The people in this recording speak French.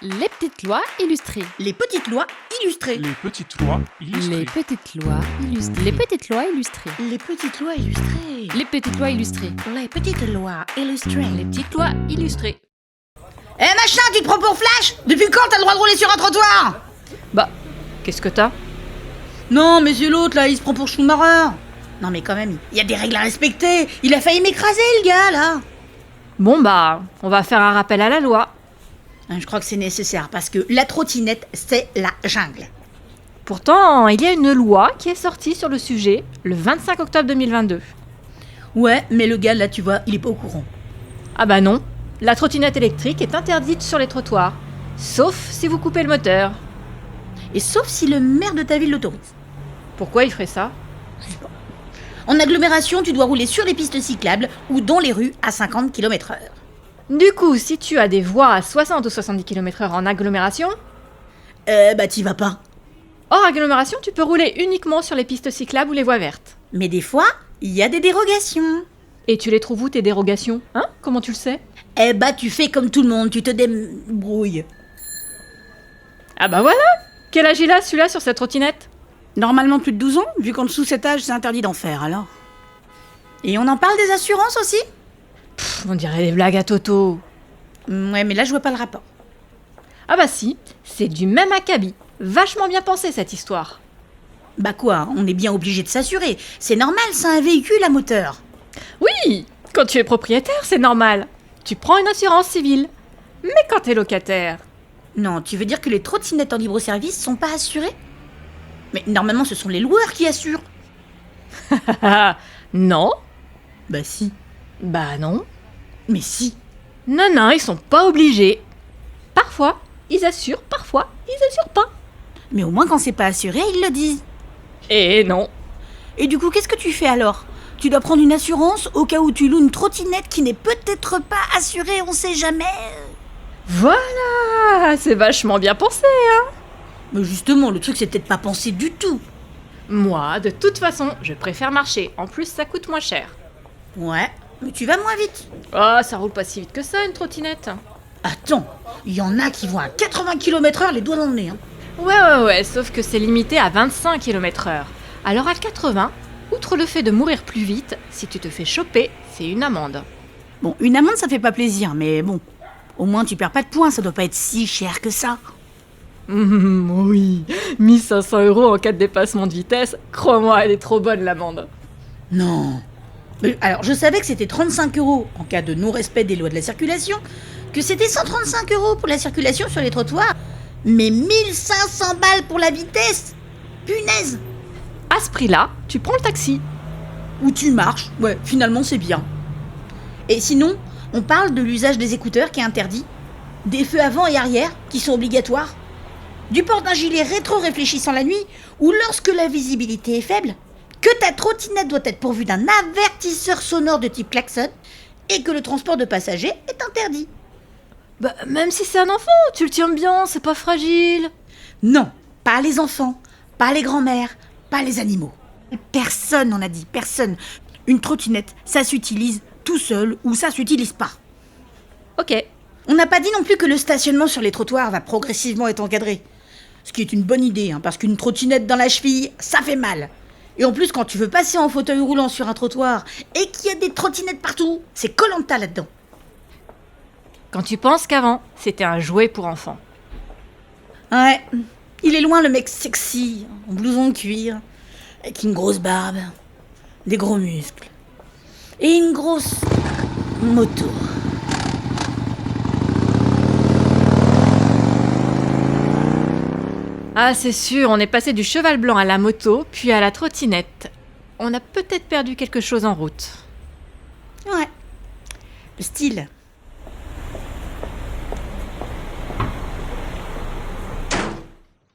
Les petites lois illustrées. Les petites lois illustrées. Les petites lois illustrées. Les petites lois illustrées. Les petites lois illustrées. Les petites lois illustrées. Les petites lois illustrées. Les petites lois illustrées. Les petites lois illustrées. Eh machin, tu te prends pour Flash? Depuis quand t'as le droit de rouler sur un trottoir? Bah, qu'est-ce que t'as? Non, mais c'est l'autre là, il se prend pour Schumacher. Non mais quand même, il y a des règles à respecter. Il a failli m'écraser le gars là. Bon bah, on va faire un rappel à la loi. Je crois que c'est nécessaire parce que la trottinette, c'est la jungle. Pourtant, il y a une loi qui est sortie sur le sujet le 25 octobre 2022. Ouais, mais le gars là, tu vois, il est pas au courant. Ah bah non, la trottinette électrique est interdite sur les trottoirs, sauf si vous coupez le moteur. Et sauf si le maire de ta ville l'autorise. Pourquoi il ferait ça? En agglomération, tu dois rouler sur les pistes cyclables ou dans les rues à 50 km/h. Du coup, si tu as des voies à 60 ou 70 km/h en agglomération, Bah t'y vas pas. hors agglomération, tu peux rouler uniquement sur les pistes cyclables ou les voies vertes. Mais des fois, il y a des dérogations. Et tu les trouves où tes dérogations? Hein? Comment tu le sais? Eh bah tu fais comme tout le monde, tu te débrouilles. Ah bah voilà! Quel âge il a celui-là sur cette trottinette? Normalement plus de 12 ans, vu qu'en dessous cet âge, c'est interdit d'en faire alors. Et on en parle des assurances aussi? On dirait des blagues à Toto. Ouais, mais là je vois pas le rapport. Ah bah si, c'est du même acabit. Vachement bien pensé cette histoire. Bah quoi, on est bien obligé de s'assurer. C'est normal, c'est un véhicule à moteur. Oui, quand tu es propriétaire, c'est normal. Tu prends une assurance civile. Mais quand t'es locataire... Non, tu veux dire que les trottinettes en libre-service sont pas assurées? Mais normalement ce sont les loueurs qui assurent. Non. Bah si. Bah non. Mais si. Non, ils sont pas obligés. Parfois, ils assurent, parfois, ils assurent pas. Mais au moins quand c'est pas assuré, ils le disent. Et non. Et du coup, qu'est-ce que tu fais alors? Tu dois prendre une assurance au cas où tu loues une trottinette qui n'est peut-être pas assurée, on sait jamais. Voilà, c'est vachement bien pensé, hein. Mais justement, le truc c'est peut-être pas pensé du tout. Moi, de toute façon, je préfère marcher. En plus, ça coûte moins cher. Ouais, mais tu vas moins vite. Oh, ça roule pas si vite que ça, une trottinette. Attends, il y en a qui vont à 80 km/h les doigts dans le nez. Hein. Ouais, sauf que c'est limité à 25 km/h. Alors à 80, outre le fait de mourir plus vite, si tu te fais choper, c'est une amende. Bon, une amende ça fait pas plaisir, mais bon, au moins tu perds pas de points, ça doit pas être si cher que ça. Oui, 1500 € en cas de dépassement de vitesse, crois-moi, elle est trop bonne l'amende. Non. Mais alors, je savais que c'était 35 € en cas de non-respect des lois de la circulation, que c'était 135 € pour la circulation sur les trottoirs, mais 1500 balles pour la vitesse. Punaise. À ce prix-là, tu prends le taxi. Ou tu marches, ouais, finalement c'est bien. Et sinon, on parle de l'usage des écouteurs qui est interdit, des feux avant et arrière qui sont obligatoires, du port d'un gilet rétro-réfléchissant la nuit, ou lorsque la visibilité est faible, que ta trottinette doit être pourvue d'un avertisseur sonore de type klaxon, et que le transport de passagers est interdit. Bah, même si c'est un enfant, tu le tiens bien, c'est pas fragile. Non, pas les enfants, pas les grands-mères, pas les animaux. Personne, on a dit, personne. Une trottinette, ça s'utilise tout seul ou ça s'utilise pas. Ok. On n'a pas dit non plus que le stationnement sur les trottoirs va progressivement être encadré. Ce qui est une bonne idée, hein, parce qu'une trottinette dans la cheville, ça fait mal. Et en plus, quand tu veux passer en fauteuil roulant sur un trottoir et qu'il y a des trottinettes partout, c'est Koh-Lanta là-dedans. Quand tu penses qu'avant, c'était un jouet pour enfants. Ouais, il est loin le mec sexy, en blouson de cuir, avec une grosse barbe, des gros muscles et une grosse moto. Ah, c'est sûr, on est passé du cheval blanc à la moto, puis à la trottinette. On a peut-être perdu quelque chose en route. Ouais, le style.